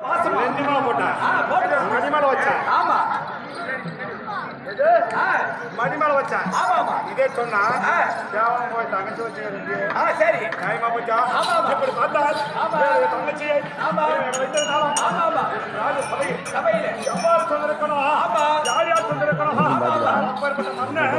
மணிமாலை போட்டேன். மணிமாலை வச்சேன். ஆமா மணிமாலை வச்சேன். இதே சொன்னா தேவன் போய் தங்கச்சி வச்சு சரி நியாயமா போச்சா? இப்படி பார்த்தா தங்கச்சி சபையில எவ்வாறு சொந்திருக்கணும், யார் யார் சொந்திருக்கணும், அப்பேற்பட்ட மன்னன்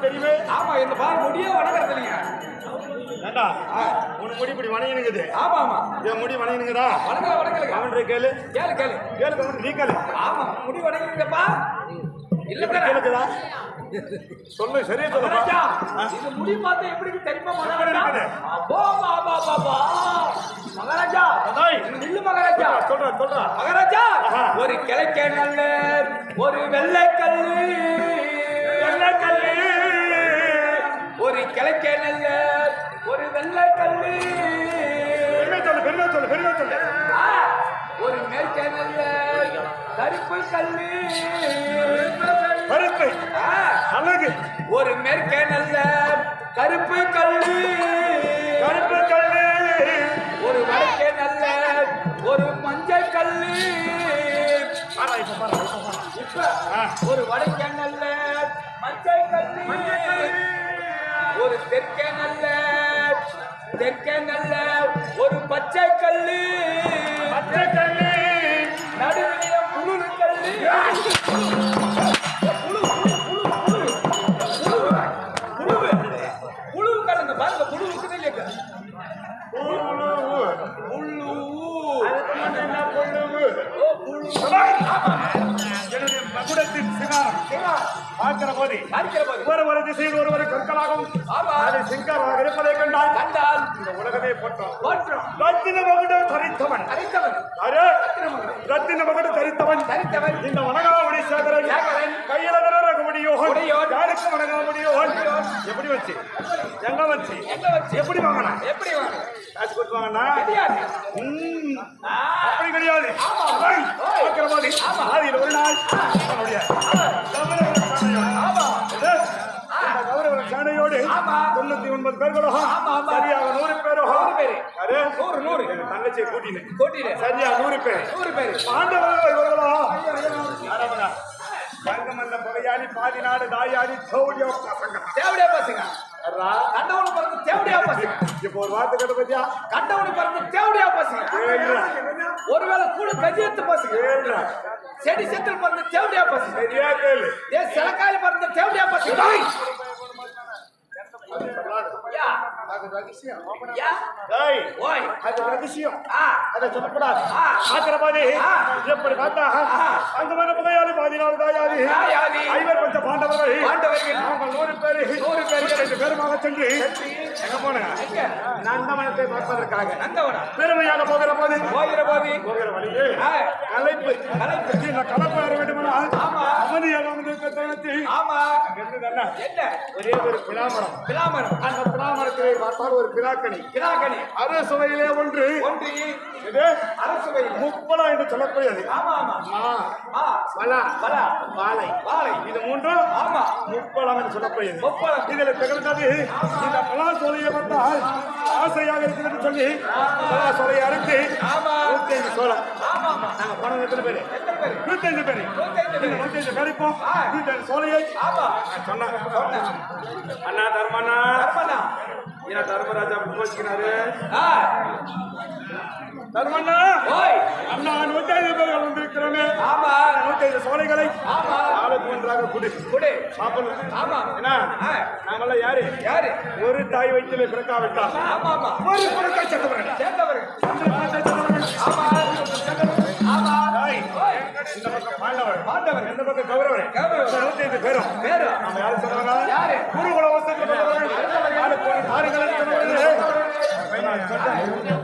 தெரியுமே. ஆமா இந்த பால் முடிய வணங்குறது இல்லைங்க. ஏண்டா உன் முடி இப்படி வணங்கினுக்குது. ஆமா ஆமா என் முடி வணங்கினுக்குதா? வணங்கல அவன்கிட்ட கேளு கேளு கேளு கேளு கவன் நீ கேளு. ஆமா முடி வணங்குங்கப்பா. இல்ல கேளுக்குதா? சொல்லு சரியா சொல்லுப்பா. இது முடி பார்த்தா எப்படி தெரியுமா மகாராஜா? அப்பா பாபா பாபா மகாராஜா நில்லு மகாராஜா. சொல்றா மகாராஜா ஒரு கிழக்கே நல்ல ஒரு வெள்ளைக்கல்லு ஒரு கிழக்கே நல்ல ஒரு வெள்ளைக்கல்லு சொல்லு ஒரு மேற்கே நல்ல கருப்பு கல்லு கருப்பு அழகு ஒரு மேற்கே நல்ல கருப்பு கல்லு ஒரு வடக்கே நல்ல ஒரு மஞ்சள் கல்லு இப்ப ஒரு வடக்கே நல்ல மஞ்சள் கல்லு ஒரு தெற்கே நல்ல ஒரு பச்சை கல்லு நடுவிலே புழு கல்லு புழு கல்லுங்க பாருங்க. புழு இருக்குது இல்லையா? என்னுடைய மகுடத்தின் சிங்காரம் பார்க்கிற போது ஒரு திசையில் ஒருவரை கற்களாகவும் அதை சிங்காரமாக இருப்பதை கண்டால் இந்த உலகமே போற்றோம். ரத்தின மகுடம் தரித்தவன் ரத்தின மகுடம் தரித்தவன் இந்த வணங்காமணி சேகரன் கையில வணங்க முடியும். யாருக்கு வணங்க முடியும்? எப்படி வச்சு எங்க வச்சு எப்படி வாங்கினா காசு கொடுத்து வாங்கினா அப்படி கிடையாது. பார்க்கிற போது ஆதியில் ஒரு நாள் சேனையோடு 99 பேர்களும் சரியாக 100 பேரும் தங்கச்சியை கூட்டினு சரியா 100 பேர் பாண்டவர்கள் இவர்களோ தங்கமல்ல பகையாளி பாதி நாடு தாயாளி தேவடியா பசங்க கண்டவனு பிறந்து தேவடியா பசங்க. இப்போ ஒரு வார்த்தை கட்ட பத்தியா? கண்டவனு பிறந்து தேவடியா பசங்க. ஒருவேளை கூட கஜியத்து பசங்க செடி செத்தில் பிறந்த தேவடியா பசங்க. சரியா கேளு. சிலக்காயில பிறந்த தேவடியா பசங்க. அதை சொல்லக்கூடாது. எப்படி பார்த்தா அந்த மன புகையாளி 14 தாயாதி 5 பாண்டவர்கள் நாங்கள் 100 பேர் பெருமாக சென்று எங்க போன நந்தவனத்தை பார்ப்பதற்காக பெருமையாக போகிற போது வழியே கலைப்பு கலப்பு வர வேண்டுமானால் அமைதியாக ஒரே ஒரு பிலாமரம் அந்த பிலாமரத்தை பார்த்தால் ஒரு பிலாக்கணி அரசுவையிலே ஒன்று முப்பலா என்று சொல்லக்கூடியது. வாழை இது மூன்றும் முப்பலம் என்று சொல்லக்கூடியது. இதில் திகழ்ந்தது இந்த பலா சோலையை பார்த்தால் ஆசையாக இருக்கிறது சொல்லி பலா சோலையை அறுத்து 105 சோலை நாங்க போனது எத்தனை பேரு? 105 பேரு. 105 கழிப்போம் 105 சோலையை சொன்னாங்க. அண்ணா தர்மண்ணா தர்மராஜா போச்சுக்கிறாரு. தர்மண்ணா அண்ணா 105 பேர்கள் வந்திருக்கிறோமே. 105 சோலைகளை ஆளுக்கு ஒன்றாக குடு சாப்பிடணும். என்ன நாங்கெல்லாம் யாரு ஒரு தாய் வயிற்றிலே பிறக்காவிட்டால் ஒரு பிறக்கை சேர்ந்தவர்கள் இந்த பக்கம் கௌரவரே. இந்த பேரும் நம்ம யாரு சொல்றாங்க? யாரு? குருகுல வசத்துல வந்தவர்கள். யாரு போய் காரியங்களை சொன்னவர்கள்.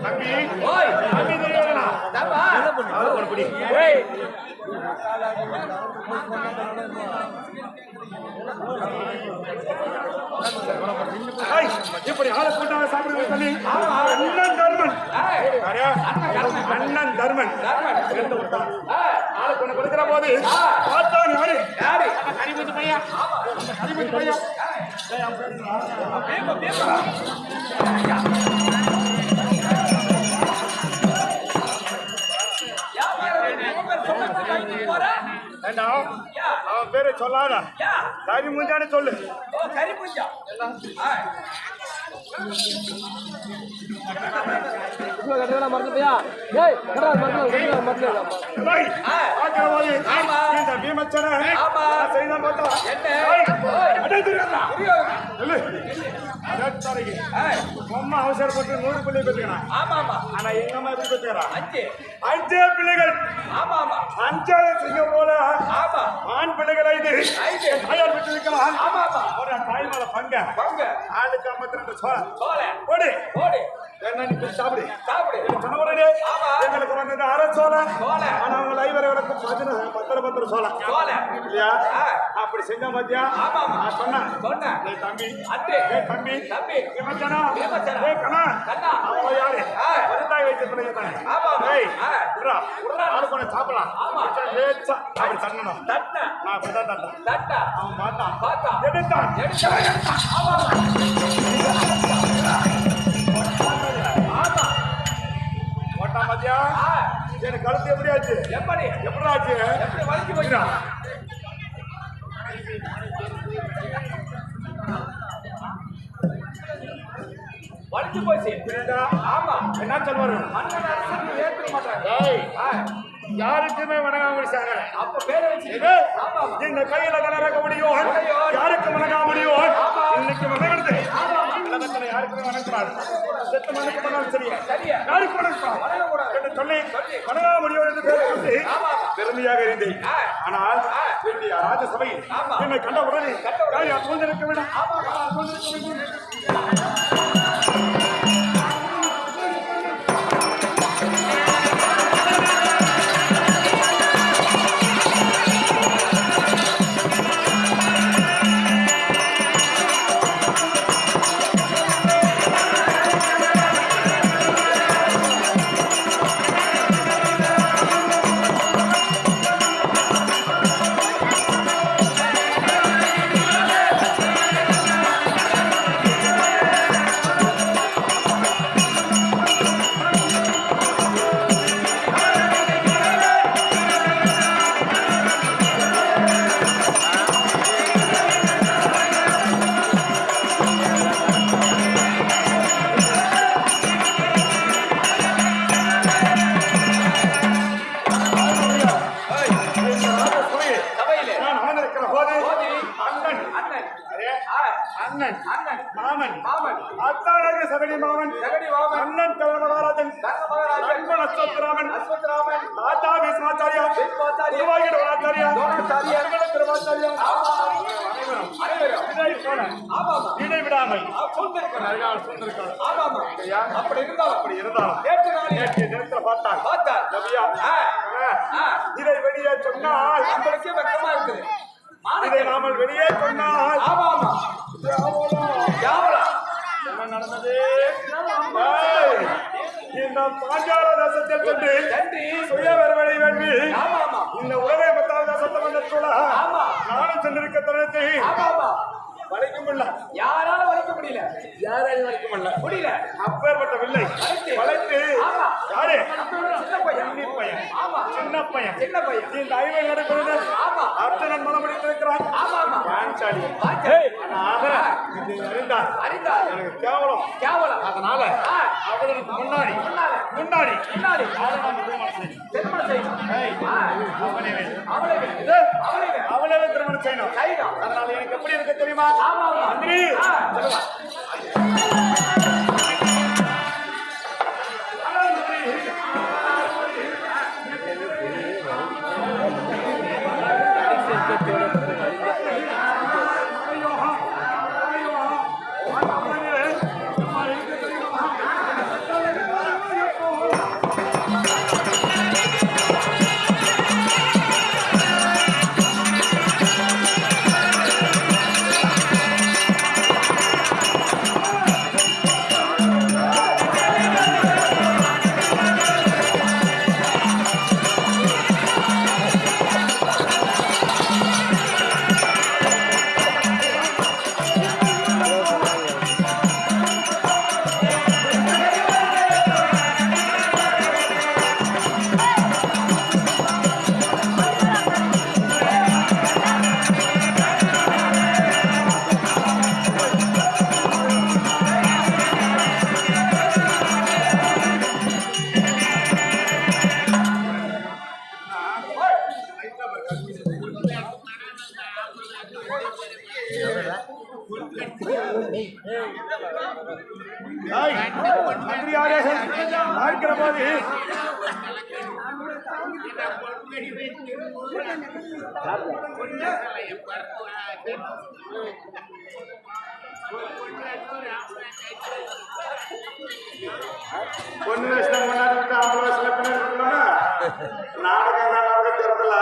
தம்பி ஓய் தம்பி தெரியலனா தம்பா ஒரு புடி. ஏய் ஐய் இப்படி ஆளை போட்டாங்க சாப்பிடுறது தம்பி. அண்ணன் தர்மன். யாரா? அண்ணன் தர்மன். சேர்ந்து விட்டான். ஆளை கொண்டு கொடுக்கிற போது பார்த்தான் யாரு? யாரு? அறிவுக்கு பையன். அறிவுக்கு பையன். பேப்பா பேப்பா ஏண்டா அவன் பேரை சொல்லாத. சரி முஞ்சானு சொல்லு. இந்த பீமச்சனை செய்தான் பார்த்தா அம்மா அவசரப்பட்டு 100 பிள்ளை பெற்றுக்கிறான். ஆனா எங்க அம்மா எப்படி பெற்றுக்கிறான்? 5 பிள்ளைகள். 5 சிங்கம் போல ஆண் பிள்ளைகள் 5 தாயார் பெற்றிருக்கலாம். ஒரு தாய் மேல பங்க ஆளுக்கு 52 சோழ ஓடு என்ன நீ போய் சாப்பிடு சொன்ன உடனே எங்களுக்கு வந்தது அரை சோழ. ஆனா அவங்க ஐவரைகளுக்கு 10 சோழ இல்லையா? அப்படி செஞ்ச பாத்தியா? நான் சொன்னேன் ஏய் தம்பி தம்பி மச்சானா ஏய் கண்ணா அவன் யாரு? வந்தாய் வைத்து பிள்ளைங்க தானே. ஏய் உட்றா ஆளு போன சாப்பிடலாம். லேச்சா அப்படி தண்ணணும். நான் அப்படிதான் தட்டேன். அவன் பார்த்தான் எடுத்தான். ஓட்டா பாத்தியா? எனக்கு கழுத்து எப்படி ஆச்சு? எப்படி ஆச்சு? வலிக்கு போயிடா வலிச்சு போச்சு. ஆமா என்ன சொல்வாரு? மன்னன் அரசன் ஏற்க மாட்டாங்க. யாருக்குமே வணங்காம சாங்க. அப்ப பேரை வச்சு இந்த கையில கலரக்க முடியும். யாருக்கு வணங்க முடியும்? இன்னைக்கு வணங்குறது உலகத்துல யாருக்குமே வணங்கக்கூடாது. செத்து மனுக்கு பண்ணாலும் சரியா யாருக்கு வணங்கக்கூடாது என்று சொல்லி வணங்க முடியும் என்று பேர் சொல்லி பெருமையாக இருந்தேன். ஆனால் என்னுடைய ராஜசபையில் என்னை கண்ட உடனே சூழ்ந்திருக்க வேண்டும். மாமன் அத்தாரக சகடி மாமன் அண்ணன் கர்ணமகாராஜன் நண்பன் அஸ்வத்ராமன் தாத்தா பீஷ்மாச்சாரியா குருவாயூர் ஆச்சாரியா திருவாச்சாரியா இடைவிடாமை அப்படி இருந்தாலும் நேற்று பார்த்தார் இதை வெளியே சொன்னால் நம்மளுக்கே வெக்கமா இருக்குது. இதை நாமல் வெளியே சொன்னால் என்ன நடந்தது? இந்த பாஞ்சால தேசத்தில் சென்று சுயவரவழி வேண்டி இந்த உலகை 10வது தேசத்தை வந்த நானும் சென்றிருக்க தருணத்தை வளைக்க முடியல. யாரால வளைக்க முடியல? யாராலும் வளைக்க முடியல. அப்பேற்பட்ட வில்லை வளைத்து யாரு? சின்ன பையன் இந்த ஐவை நடக்கிறது. அர்ச்சனன் மனம் முடித்திருக்கிறான். அறிந்தார் எனக்கு கேவலம். அதனால அவளுக்கு முன்னாடி அவளே திருமணம் செய்யணும். அதனால எனக்கு எப்படி இருக்க தெரியுமா? மந்திரி மந்திரியாரே பார்க்கிற போது பொண்ணு வயசுல முன்னாடி 50 வயசுல பொண்ணு இருக்கணும்னா நாடகம் திறத்துல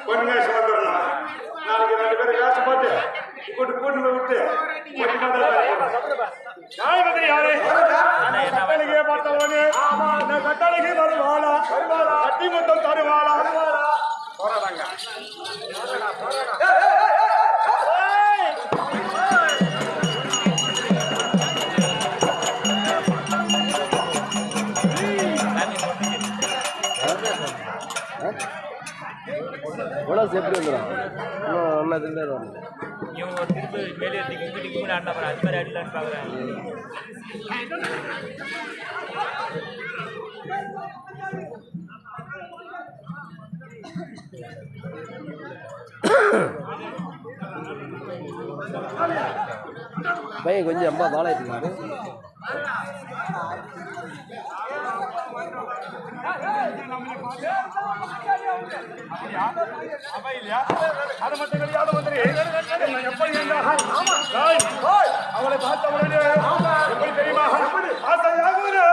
பொண்ணு வயசு வந்துடணும். நாளைக்கு 2 பேரும் காசு போட்டு கூட்டு விட்டு கட்டளைக்கே பார்த்தவனே இந்த கட்டளைக்கு வருவாளா கட்டி மொத்தம் தருவாளா போராடாங்க. எப்படி வந்துடும் ஒன்றா திரும்ப இவங்க ஒரு திருப்பி மேலே இங்கிட்டு ஆடினா அப்புறம் அது மாதிரி அடிலான்னு பார்க்குறாங்க. பையன் கொஞ்சம் ரொம்ப வாழாயிட்டு அவளை பார்த்த உடனே எப்படி தெரியுமா ஆசையாகுது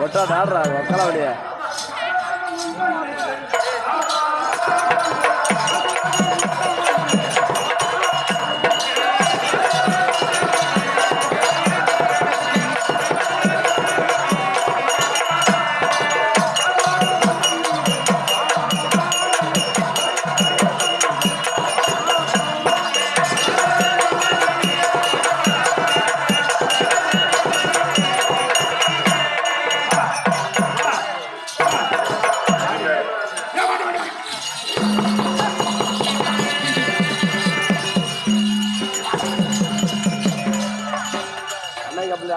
ஒட்டா ஆடுறா மக்களவடியா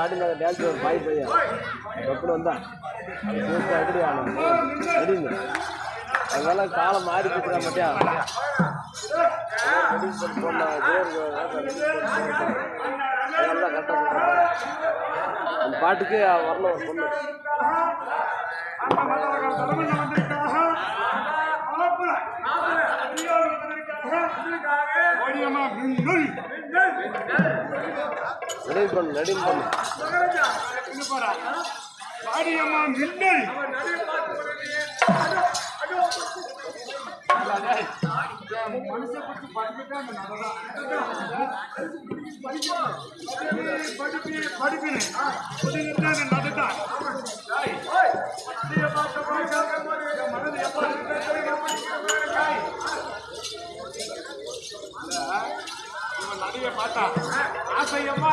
ஆடினாங்க டான்ஸ் ஒரு பாய் பையன் எப்படி வந்தா எப்படி ஆனோம் அடிங்க அதெல்லாம் காலம் மாறி போட்டுக்க மாட்டியா அந்த பாட்டுக்கு வரல ஒரு பொண்ணு ரெடி பண்ணு பாடியம்மா மின்னல் நடிகை பார்த்தா ஆசையம்மா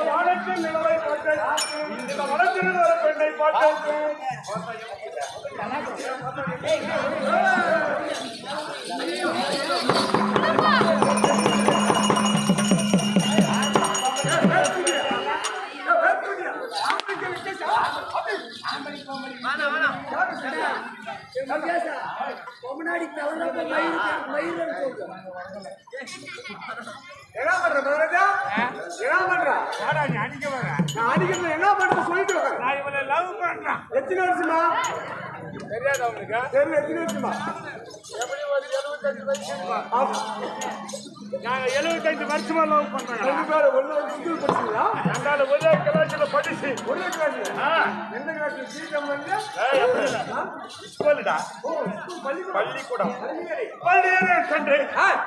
வானத்தில் நிலவை போட்டேன் இந்த வனத்தில் ஒரு பெண்ணை போட்டேன் என்ன பண்ற மகாராஜா என்ன பண்ற நான் அடிக்கிறேன் என்ன பண்ற சொல்லிட்டு நான் இவனை லவ் பண்றேன் எத்தனை வருஷமா தெரியாத உங்களுக்கு தெரியல எத்தனை வருஷமா எப்படி ஒரு 75 வருஷமா நாங்க 75 வருஷமா லவ் பண்றோம் ரெண்டு பேரும் ஒண்ணு ஸ்கூல் படிச்சீங்களா நாங்க ஒரே கிளாஸ்ல படிச்சு ஒரே கிளாஸ் எந்த கிளாஸ் சீக்கிரம் வந்து ஸ்கூல்டா பள்ளிக்கூடம் பள்ளியிலே சென்று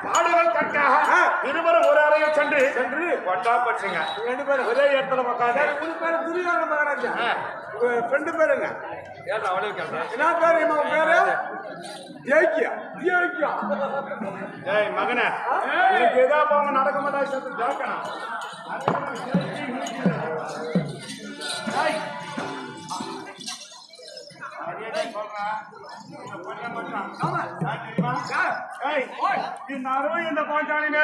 பாடுகள் கற்காக இருவரும் ஒரு அறையில் சென்று கொண்டா பச்சுங்க ரெண்டு பேரும் ஒரே இடத்துல உட்காந்து மூணு பேரும் துரியோதன மகாராஜா ரெண்டு பேருங்க என்ன பேரு இவன் பேரு ஜெயிக்கியா ஜெயிக்கியா ஏய் மகனே எனக்கு ஏதா போங்க நடக்க மாட்டாங்க ஜாக்கணும் இந்த பாஞ்சாலிங்க